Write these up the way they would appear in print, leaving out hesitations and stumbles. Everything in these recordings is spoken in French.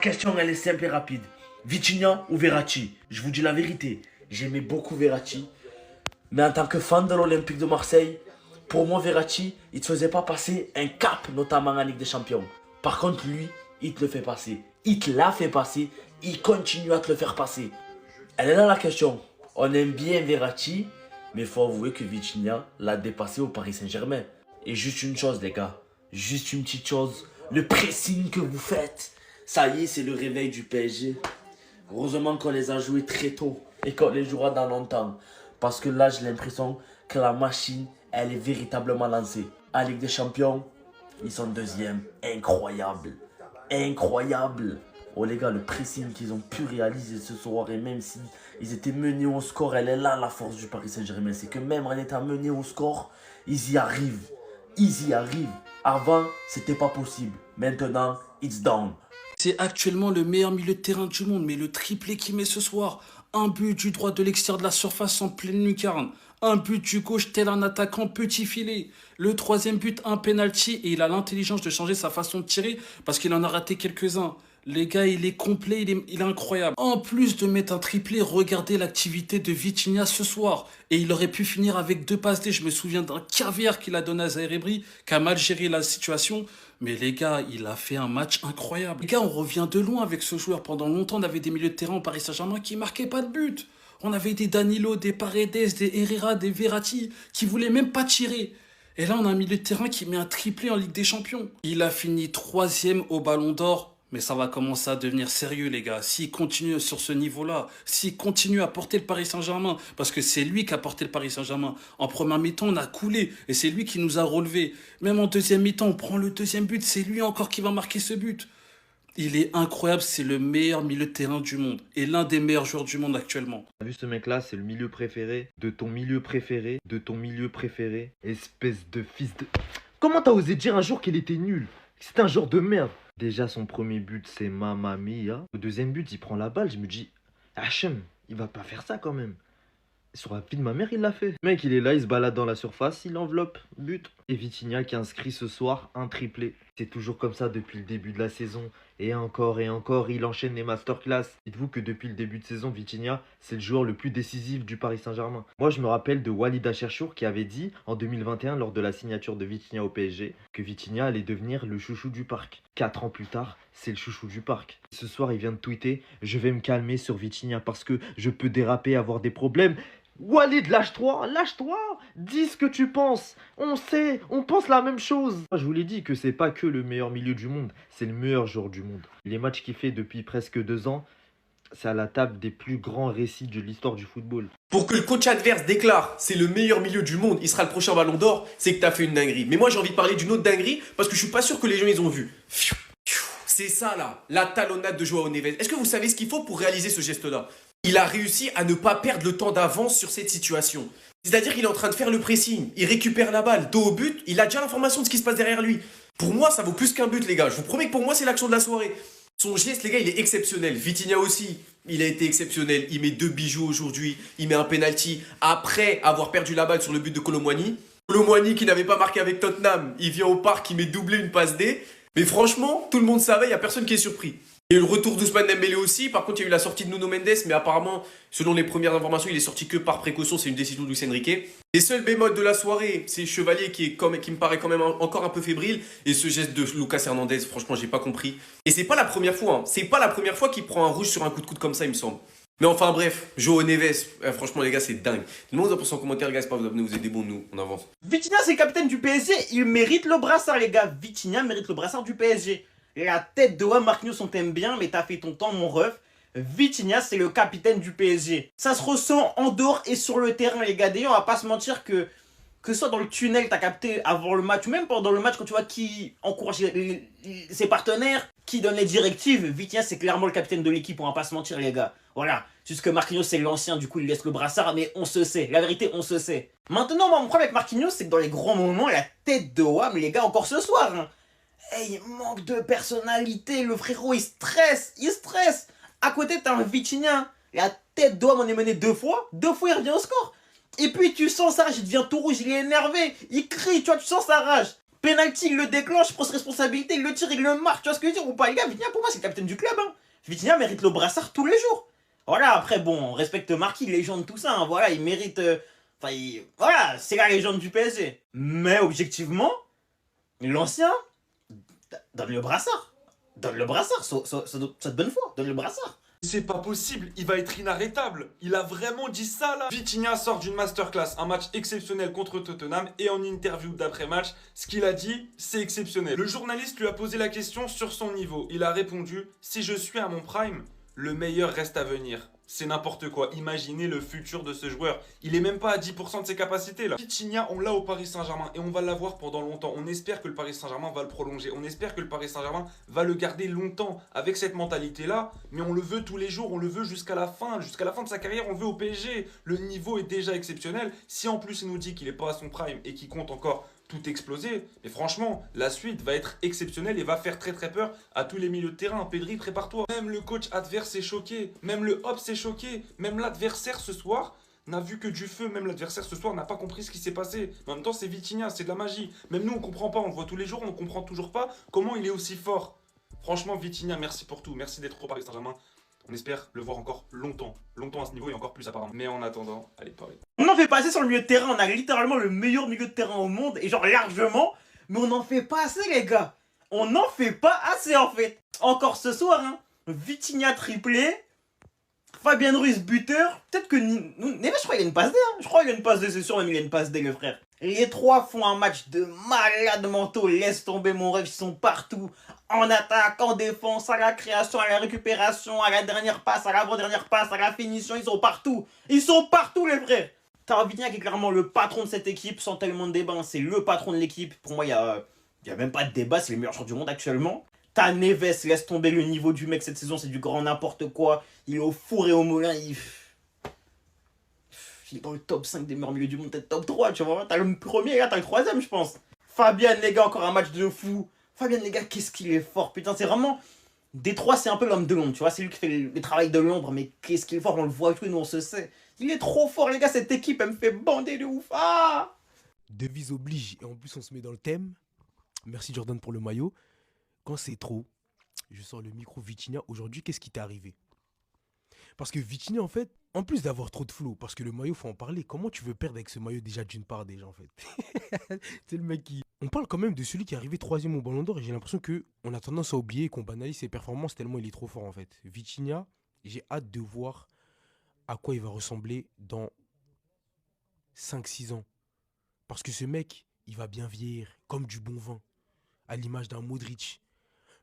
Question, elle est simple et rapide. Vitinha ou Verratti? Je vous dis la vérité, j'aimais beaucoup Verratti. Mais en tant que fan de l'Olympique de Marseille, pour moi, Verratti, il ne te faisait pas passer un cap, notamment en Ligue des Champions. Par contre, lui, il te le fait passer. Il te l'a fait passer, il continue à te le faire passer. Elle est là la question. On aime bien Verratti, mais il faut avouer que Vitinha l'a dépassé au Paris Saint-Germain. Et juste une chose, les gars, juste une petite chose, le pressing que vous faites, ça y est, c'est le réveil du PSG. Heureusement qu'on les a joués très tôt et qu'on les jouera dans longtemps. Parce que là, j'ai l'impression que la machine, elle est véritablement lancée. En Ligue des Champions, ils sont deuxième. Incroyable. Incroyable. Oh les gars, le pressing qu'ils ont pu réaliser ce soir, et même si ils étaient menés au score, elle est là la force du Paris Saint-Germain. C'est que même en étant menés au score, ils y arrivent. Ils y arrivent. Avant, c'était pas possible. Maintenant, it's done. C'est actuellement le meilleur milieu de terrain du monde, mais le triplé qu'il met ce soir, un but du droit de l'extérieur de la surface en pleine lucarne, un but du gauche tel un attaquant petit filet, le troisième but un penalty et il a l'intelligence de changer sa façon de tirer parce qu'il en a raté quelques-uns. Les gars, il est complet, il est incroyable. En plus de mettre un triplé, regardez l'activité de Vitinha ce soir. Et il aurait pu finir avec 2 passes D. Je me souviens d'un caviar qu'il a donné à Zaïre Emery, qui a mal géré la situation. Mais les gars, il a fait un match incroyable. Les gars, on revient de loin avec ce joueur. Pendant longtemps, on avait des milieux de terrain au Paris Saint-Germain qui marquaient pas de but. On avait des Danilo, des Paredes, des Herrera, des Verratti, qui voulaient même pas tirer. Et là, on a un milieu de terrain qui met un triplé en Ligue des Champions. Il a fini 3e au Ballon d'Or. Mais ça va commencer à devenir sérieux, les gars. S'il continue sur ce niveau-là, s'il continue à porter le Paris Saint-Germain, parce que c'est lui qui a porté le Paris Saint-Germain. En première mi-temps, on a coulé, et c'est lui qui nous a relevés. Même en deuxième mi-temps, on prend le deuxième but, c'est lui encore qui va marquer ce but. Il est incroyable, c'est le meilleur milieu de terrain du monde, et l'un des meilleurs joueurs du monde actuellement. T'as vu ce mec-là, c'est le milieu préféré de ton milieu préféré, de ton milieu préféré. Espèce de fils de... Comment t'as osé dire un jour qu'il était nul? C'était un genre de merde. Déjà, son premier but, c'est Mamma Mia. Au deuxième but, il prend la balle. Je me dis, Hachem, il va pas faire ça quand même. Sur la vie de ma mère, il l'a fait. Le mec, il est là, il se balade dans la surface, il enveloppe, but. Et Vitinha qui inscrit ce soir un triplé. C'est toujours comme ça depuis le début de la saison. Et encore, il enchaîne les masterclass. Dites-vous que depuis le début de saison, Vitinha, c'est le joueur le plus décisif du Paris Saint-Germain. Moi, je me rappelle de Walid Acharchour qui avait dit en 2021, lors de la signature de Vitinha au PSG, que Vitinha allait devenir le chouchou du parc. 4 ans plus tard, c'est le chouchou du parc. Ce soir, il vient de tweeter « Je vais me calmer sur Vitinha parce que je peux déraper, avoir des problèmes ». Walid, lâche-toi, dis ce que tu penses. On sait, on pense la même chose. Moi, je vous l'ai dit que c'est pas que le meilleur milieu du monde, c'est le meilleur joueur du monde. Les matchs qu'il fait depuis presque 2 ans, c'est à la table des plus grands récits de l'histoire du football. Pour que le coach adverse déclare c'est le meilleur milieu du monde, il sera le prochain ballon d'or, c'est que t'as fait une dinguerie. Mais moi j'ai envie de parler d'une autre dinguerie parce que je suis pas sûr que les gens ils ont vu. C'est ça là, la talonnade de Joao Neves. Est-ce que vous savez ce qu'il faut pour réaliser ce geste-là? Il a réussi à ne pas perdre le temps d'avance sur cette situation. C'est-à-dire qu'il est en train de faire le pressing, il récupère la balle, dos au but, il a déjà l'information de ce qui se passe derrière lui. Pour moi, ça vaut plus qu'un but, les gars. Je vous promets que pour moi, c'est l'action de la soirée. Son geste, les gars, il est exceptionnel. Vitinha aussi, il a été exceptionnel. Il met 2 bijoux aujourd'hui, il met un penalty après avoir perdu la balle sur le but de Kolo Muani. Kolo Muani qui n'avait pas marqué avec Tottenham, il vient au parc, il met doublé une passe D. Mais franchement, tout le monde savait, il n'y a personne qui est surpris. Et le retour d'Ousmane Dembélé aussi. Par contre, il y a eu la sortie de Nuno Mendes, mais apparemment, selon les premières informations, il est sorti que par précaution. C'est une décision de Luis Enrique. Les seuls bémols de la soirée, c'est Chevalier qui me paraît quand même encore un peu fébrile. Et ce geste de Lucas Hernandez, franchement, j'ai pas compris. Et c'est pas la première fois. Hein. C'est pas la première fois qu'il prend un rouge sur un coup de coude comme ça, il me semble. Mais enfin bref, Joao Neves, franchement les gars, c'est dingue. Dites-moi vous en pensez en commentaire, les gars, c'est pas vous abonner, vous êtes des bons, nous, on avance. Vitinha, c'est le capitaine du PSG, il mérite le brassard, les gars. Vitinha mérite le brassard du PSG. La tête de Marquinhos, on t'aime bien, mais t'as fait ton temps, mon ref. Vitinha, c'est le capitaine du PSG. Ça se ressent en dehors et sur le terrain, les gars. D'ailleurs, on va pas se mentir que ce soit dans le tunnel, t'as capté avant le match, ou même pendant le match, quand tu vois qui encourage ses partenaires, qui donne les directives, Vitinha, c'est clairement le capitaine de l'équipe, on va pas se mentir, les gars. Voilà. Juste que Marquinhos, c'est l'ancien, du coup, il laisse le brassard, mais on se sait. La vérité, on se sait. Maintenant, moi, mon problème avec Marquinhos, c'est que dans les grands moments, la tête de Wam, les gars, encore ce soir, hein. Hey, il manque de personnalité, le frérot, il stresse. À côté, t'as un Vitinha, la tête de Wam, on est mené 2 fois il revient au score. Et puis, tu sens sa rage, il devient tout rouge, il est énervé, il crie, tu vois, tu sens sa rage. Penalty, il le déclenche, prend ses responsabilités, il le tire, il le marque. Tu vois ce que je veux dire ou pas, les gars? Vitinha, pour moi, c'est le capitaine du club. Hein. Vitinha mérite le brassard tous les jours. Voilà, après, bon, on respecte Marquis, légende, tout ça. Hein, voilà, il mérite. Voilà, c'est la légende du PSG. Mais objectivement, l'ancien, donne le brassard. Donne le brassard, ça de bonne foi, donne le brassard. C'est pas possible, il va être inarrêtable. Il a vraiment dit ça là. Vitinha sort d'une masterclass, un match exceptionnel contre Tottenham et en interview d'après-match, ce qu'il a dit, c'est exceptionnel. Le journaliste lui a posé la question sur son niveau. Il a répondu, si je suis à mon prime, le meilleur reste à venir. C'est n'importe quoi, imaginez le futur de ce joueur. Il est même pas à 10% de ses capacités là. Vitinha, on l'a au Paris Saint-Germain et on va l'avoir pendant longtemps. On espère que le Paris Saint-Germain va le prolonger. On espère que le Paris Saint-Germain va le garder longtemps avec cette mentalité là. Mais on le veut tous les jours, on le veut jusqu'à la fin de sa carrière, on le veut au PSG. Le niveau est déjà exceptionnel. Si en plus il nous dit qu'il est pas à son prime et qu'il compte encore tout exploser, mais franchement, la suite va être exceptionnelle et va faire très très peur à tous les milieux de terrain. Pedri, prépare-toi. Même le coach adverse est choqué, même le Hop s'est choqué, même l'adversaire ce soir n'a vu que du feu, même l'adversaire ce soir n'a pas compris ce qui s'est passé. Mais en même temps, c'est Vitinha, c'est de la magie. Même nous, on comprend pas, on le voit tous les jours, on comprend toujours pas comment il est aussi fort. Franchement, Vitinha, merci pour tout, merci d'être au Paris Saint-Germain. On espère le voir encore longtemps à ce niveau et encore plus apparemment. Mais en attendant, allez, Paris. On en fait pas assez sur le milieu de terrain, on a littéralement le meilleur milieu de terrain au monde, et genre largement, mais on n'en fait pas assez les gars. On n'en fait pas assez en fait. Encore ce soir, hein, Vitinha triplé, Fabien Ruiz buteur, peut-être que Neves, je crois qu'il a une passe D, hein. Je crois qu'il a une passe D, c'est sûr, même il a une passe D le frère. Les trois font un match de malade mentaux, laisse tomber mon rêve, ils sont partout. En attaque, en défense, à la création, à la récupération, à la dernière passe, à l'avant-dernière passe, à la finition, ils sont partout. Ils sont partout les frères. T'as Vitinha qui est clairement le patron de cette équipe, sans tellement de débat, hein. C'est le patron de l'équipe. Pour moi, il y a même pas de débat, c'est le meilleur joueur du monde actuellement. T'as Neves, laisse tomber le niveau du mec cette saison, c'est du grand n'importe quoi. Il est au four et au moulin, il est dans le top 5 des meilleurs milieux du monde, peut-être top 3, tu vois. T'as le premier, là, t'as le troisième, je pense. Fabien, les gars, encore un match de fou. Fabien, les gars, qu'est-ce qu'il est fort. Putain, c'est vraiment... Détroit, c'est un peu l'homme de l'ombre, tu vois. C'est lui qui fait le travail de l'ombre, mais qu'est-ce qu'il est fort, on le voit et tout, et nous, on se sait. Il est trop fort, les gars, cette équipe, elle me fait bander de ouf. Ah! Devise oblige, et en plus, on se met dans le thème. Merci Jordan pour le maillot. Quand c'est trop, je sors le micro Vitinha. Aujourd'hui, qu'est-ce qui t'est arrivé? Parce que Vitinha, en fait, en plus d'avoir trop de flow, parce que le maillot, faut en parler. Comment tu veux perdre avec ce maillot déjà d'une part déjà, en fait? C'est le mec qui... On parle quand même de celui qui est arrivé 3e au Ballon d'Or et j'ai l'impression qu'on a tendance à oublier et qu'on banalise ses performances tellement il est trop fort, en fait. Vitinha, j'ai hâte de voir à quoi il va ressembler dans 5-6 ans. Parce que ce mec, il va bien vieillir, comme du bon vin, à l'image d'un Modric.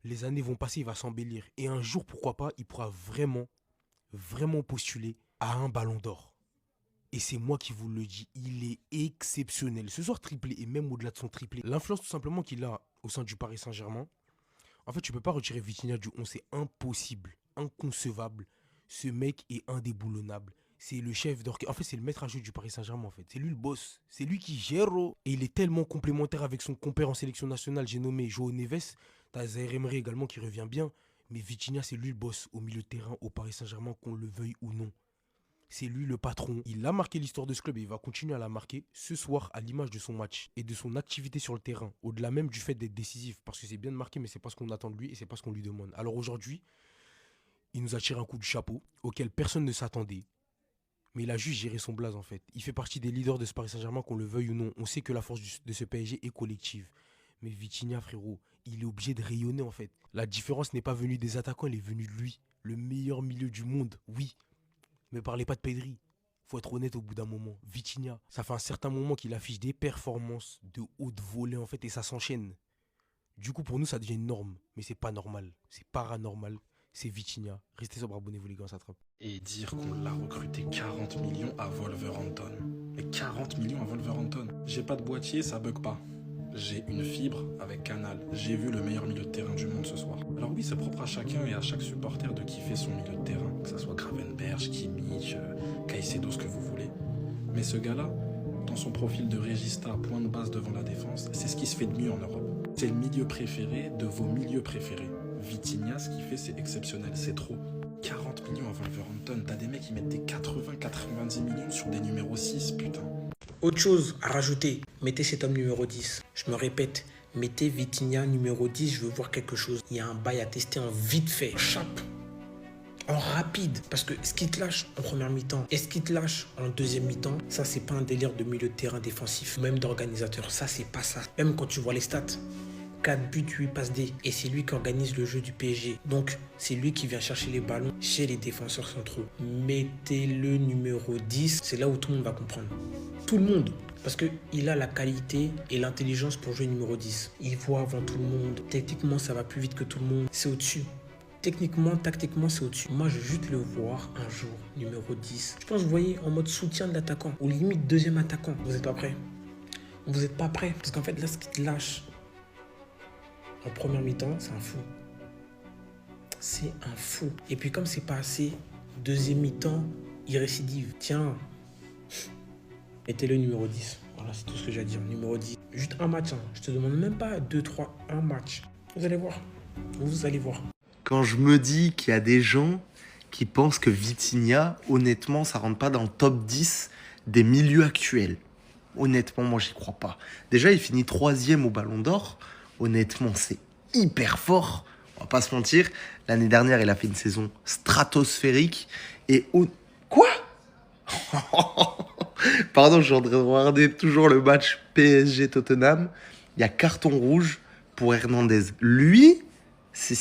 Les années vont passer, il va s'embellir. Et un jour, pourquoi pas, il pourra vraiment postuler à un Ballon d'Or. Et c'est moi qui vous le dis, il est exceptionnel. Ce soir triplé, et même au-delà de son triplé, l'influence tout simplement qu'il a au sein du Paris Saint-Germain, en fait, tu peux pas retirer Vitinha du 11, c'est impossible, inconcevable. Ce mec est indéboulonnable. C'est le chef d'orchestre. En fait, c'est le maître à jouer du Paris Saint-Germain, en fait. C'est lui le boss. C'est lui qui gère. Et il est tellement complémentaire avec son compère en sélection nationale, j'ai nommé João Neves. T'as Zaïre Emery également qui revient bien. Mais Vitinha, c'est lui le boss au milieu de terrain au Paris Saint-Germain, qu'on le veuille ou non. C'est lui le patron. Il a marqué l'histoire de ce club et il va continuer à la marquer ce soir à l'image de son match et de son activité sur le terrain. Au-delà même du fait d'être décisif. Parce que c'est bien de marquer, mais c'est pas ce qu'on attend de lui et c'est pas ce qu'on lui demande. Alors aujourd'hui, il nous a tiré un coup de chapeau auquel personne ne s'attendait. Mais il a juste géré son blaze en fait. Il fait partie des leaders de ce Paris Saint-Germain, qu'on le veuille ou non. On sait que la force de ce PSG est collective. Mais Vitinha, frérot, il est obligé de rayonner en fait. La différence n'est pas venue des attaquants, elle est venue de lui. Le meilleur milieu du monde, oui. Mais parlez pas de Pedri. Faut être honnête au bout d'un moment. Vitinha, ça fait un certain moment qu'il affiche des performances de haute volée en fait et ça s'enchaîne. Du coup pour nous ça devient une norme. Mais c'est pas normal, c'est paranormal. C'est Vitinha. Restez sobre, abonnez-vous les gars, ça trappe. Et dire qu'on l'a recruté 40 millions à Wolverhampton. Mais 40 millions à Wolverhampton. J'ai pas de boîtier, ça bug pas. J'ai une fibre avec Canal. J'ai vu le meilleur milieu de terrain du monde ce soir. Alors oui, c'est propre à chacun et à chaque supporter de kiffer son milieu de terrain. Que ça soit Gravenberch, Kimmich, Caicedo, ce que vous voulez. Mais ce gars-là, dans son profil de régista à point de base devant la défense, c'est ce qui se fait de mieux en Europe. C'est le milieu préféré de vos milieux préférés. Vitinha, ce qu'il fait, c'est exceptionnel, c'est trop. 40 millions à Wolverhampton, t'as des mecs qui mettent des 80-90 millions sur des numéros 6, putain. Autre chose à rajouter, mettez cet homme numéro 10. Je me répète, Mettez Vitinha numéro 10, je veux voir quelque chose. Il y a un bail à tester en vite fait. Chape. En rapide. Parce que ce qui te lâche en première mi-temps et ce qui te lâche en deuxième mi-temps, ça, c'est pas un délire de milieu de terrain défensif, même d'organisateur. Ça, c'est pas ça. Même quand tu vois les stats. 4 buts, 8 passes D. Et c'est lui qui organise le jeu du PSG. Donc, c'est lui qui vient chercher les ballons chez les défenseurs centraux. Mettez-le numéro 10. C'est là où tout le monde va comprendre. Tout le monde. Parce qu'il a la qualité et l'intelligence pour jouer numéro 10. Il voit avant tout le monde. Techniquement, ça va plus vite que tout le monde. C'est au-dessus. Techniquement, tactiquement, c'est au-dessus. Moi, je veux juste le voir un jour, numéro 10. Je pense, vous voyez, en mode soutien de l'attaquant. Ou limite deuxième attaquant. Vous n'êtes pas prêts. Vous n'êtes pas prêts. Parce qu'en fait, là, ce qui te lâche en première mi-temps, c'est un fou. C'est un fou. Et puis, comme c'est pas assez, deuxième mi-temps, il récidive. Tiens, mettez-le numéro 10. Voilà, c'est tout ce que j'ai à dire. Numéro 10. Juste un match. Hein. Je te demande même pas 2, 3, un match. Vous allez voir. Vous allez voir. Quand je me dis qu'il y a des gens qui pensent que Vitinha, honnêtement, ça rentre pas dans le top 10 des milieux actuels. Honnêtement, moi, j'y crois pas. Déjà, il finit 3e au Ballon d'Or. Honnêtement, c'est hyper fort. On va pas se mentir. L'année dernière, il a fait une saison stratosphérique. Et Quoi? Pardon, je suis en train de regarder toujours le match PSG-Tottenham. Il y a carton rouge pour Hernandez. Lui, c'est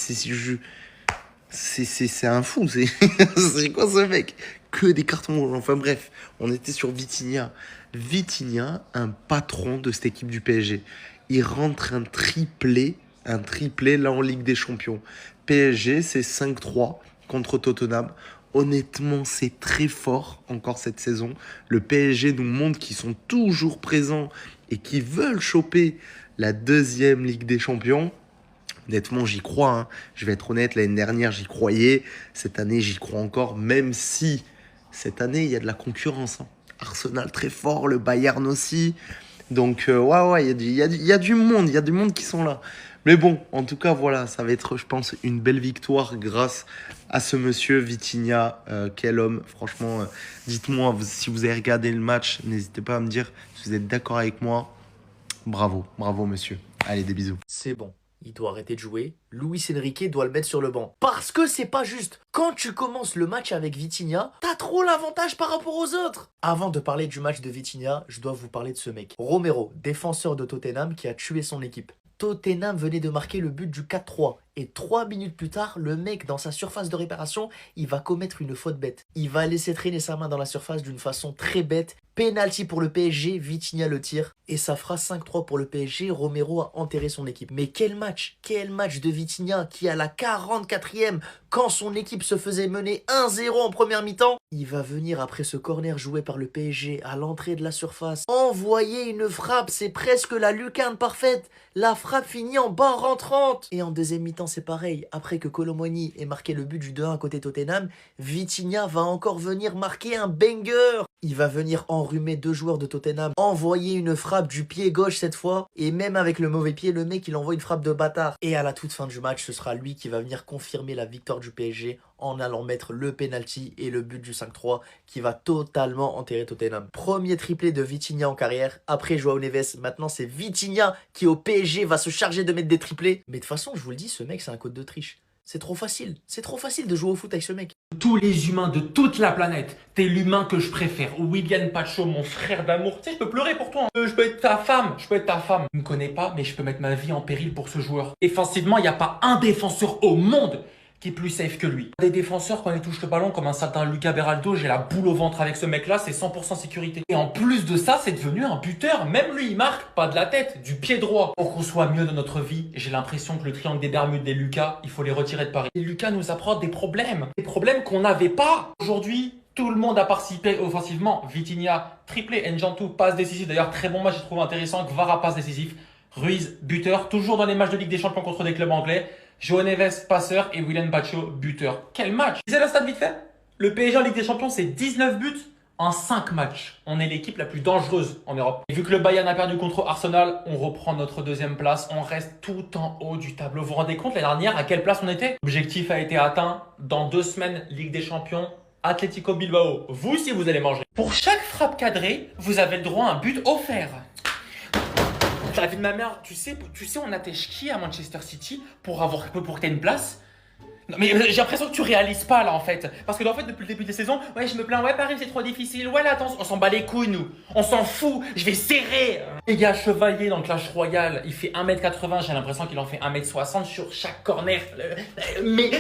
un fou. C'est quoi ce mec? Que des cartons rouges. Enfin bref, on était sur Vitinha. Vitinha, un patron de cette équipe du PSG. Il rentre un triplé là en Ligue des Champions. PSG, c'est 5-3 contre Tottenham. Honnêtement, c'est très fort encore cette saison. Le PSG nous montre qu'ils sont toujours présents et qu'ils veulent choper la 2e Ligue des Champions. Honnêtement, j'y crois. Hein. Je vais être honnête, l'année dernière, j'y croyais. Cette année, j'y crois encore, même si cette année, il y a de la concurrence. Hein. Arsenal très fort, le Bayern aussi. Donc, ouais, il y a du monde qui sont là. Mais bon, en tout cas, voilà, ça va être, je pense, une belle victoire grâce à ce monsieur Vitinha. Quel homme, franchement. Dites-moi, si vous avez regardé le match, n'hésitez pas à me dire si vous êtes d'accord avec moi. Bravo, monsieur. Allez, des bisous. C'est bon. Il doit arrêter de jouer. Luis Enrique doit le mettre sur le banc. Parce que c'est pas juste. Quand tu commences le match avec Vitinha, t'as trop l'avantage par rapport aux autres. Avant de parler du match de Vitinha, je dois vous parler de ce mec. Romero, défenseur de Tottenham qui a tué son équipe. Tottenham venait de marquer le but du 4-3. Et 3 minutes plus tard, le mec, dans sa surface de réparation, il va commettre une faute bête. Il va laisser traîner sa main dans la surface d'une façon très bête. Penalty pour le PSG, Vitinha le tire. Et ça fera 5-3 pour le PSG, Romero a enterré son équipe. Mais quel match de Vitinha qui, à la 44e, quand son équipe se faisait mener 1-0 en première mi-temps, il va venir après ce corner joué par le PSG à l'entrée de la surface. Envoyer une frappe, c'est presque la lucarne parfaite. La frappe finit en barre rentrante. Et en deuxième mi-temps, c'est pareil. Après que Kolo Muani ait marqué le but du 2-1 côté Tottenham, Vitinha va encore venir marquer un banger. Il va venir enrhumer 2 joueurs de Tottenham, envoyer une frappe du pied gauche cette fois, et même avec le mauvais pied, le mec il envoie une frappe de bâtard. Et à la toute fin du match, ce sera lui qui va venir confirmer la victoire du PSG en allant mettre le penalty et le but du 5-3 qui va totalement enterrer Tottenham. Premier triplé de Vitinha en carrière, après Joao Neves, maintenant c'est Vitinha qui au PSG va se charger de mettre des triplés. Mais de toute façon, je vous le dis, ce mec c'est un code de triche. C'est trop facile de jouer au foot avec ce mec. Tous les humains de toute la planète, t'es l'humain que je préfère. William Pacho, mon frère d'amour. Tu sais, je peux pleurer pour toi. Hein. Je peux être ta femme. Tu me connais pas, mais je peux mettre ma vie en péril pour ce joueur. Offensivement, il n'y a pas un défenseur au monde qui est plus safe que lui. Des défenseurs, quand ils touchent le ballon, comme un certain Lucas Beraldo, j'ai la boule au ventre avec ce mec-là, c'est 100% sécurité. Et en plus de ça, c'est devenu un buteur. Même lui, il marque, pas de la tête, du pied droit. Pour qu'on soit mieux dans notre vie, j'ai l'impression que le triangle des Bermudes des Lucas, il faut les retirer de Paris. Et Lucas nous apporte des problèmes qu'on n'avait pas. Aujourd'hui, tout le monde a participé offensivement. Vitinha, triplé, Njantou, passe décisive. D'ailleurs, très bon match, j'ai trouvé intéressant. Gvara, passe décisif. Ruiz, buteur, toujours dans les matchs de Ligue des Champions contre des clubs anglais. Joao Neves, passeur, et William Pacho, buteur. Quel match! Vous avez la stat vite fait? Le PSG en Ligue des Champions, c'est 19 buts en 5 matchs. On est l'équipe la plus dangereuse en Europe. Et vu que le Bayern a perdu contre Arsenal, on reprend notre 2e place. On reste tout en haut du tableau. Vous vous rendez compte l'année dernière à quelle place on était? L'objectif a été atteint. Dans 2 semaines, Ligue des Champions, Atlético Bilbao. Vous aussi, vous allez manger. Pour chaque frappe cadrée, vous avez le droit à un but offert. La vie de ma mère, tu sais, on attèche qui à Manchester City pour que t'aies une place? Non mais j'ai l'impression que tu réalises pas là en fait. Parce que en fait depuis le début de la saison, ouais je me plains, ouais Paris c'est trop difficile, ouais là attends, on s'en bat les couilles nous. On s'en fout, je vais serrer. Les gars, Chevalier dans le Clash Royale, il fait 1m80, j'ai l'impression qu'il en fait 1m60 sur chaque corner. Mais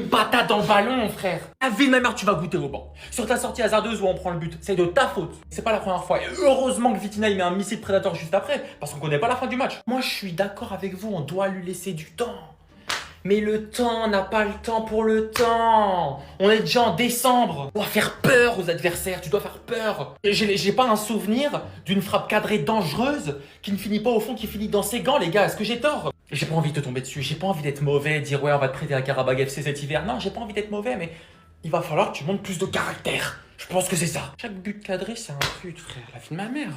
patate dans le ballon frère. La vie de ma mère tu vas goûter au banc. Sur ta sortie hasardeuse où on prend le but, c'est de ta faute. C'est pas la première fois. Et heureusement que Vitinha il met un missile Predator juste après, parce qu'on connaît pas la fin du match. Moi je suis d'accord avec vous, on doit lui laisser du temps. Mais le temps, on n'a pas le temps pour le temps. On est déjà en décembre. On doit faire peur aux adversaires, tu dois faire peur. J'ai pas un souvenir d'une frappe cadrée dangereuse qui ne finit pas au fond, qui finit dans ses gants, les gars. Est-ce que j'ai tort? J'ai pas envie de te tomber dessus, j'ai pas envie d'être mauvais, dire ouais on va te prêter à Karabag FC cet hiver. Non, j'ai pas envie d'être mauvais, mais il va falloir que tu montres plus de caractère. Je pense que c'est ça. Chaque but cadré, c'est un but, frère. La vie de ma mère.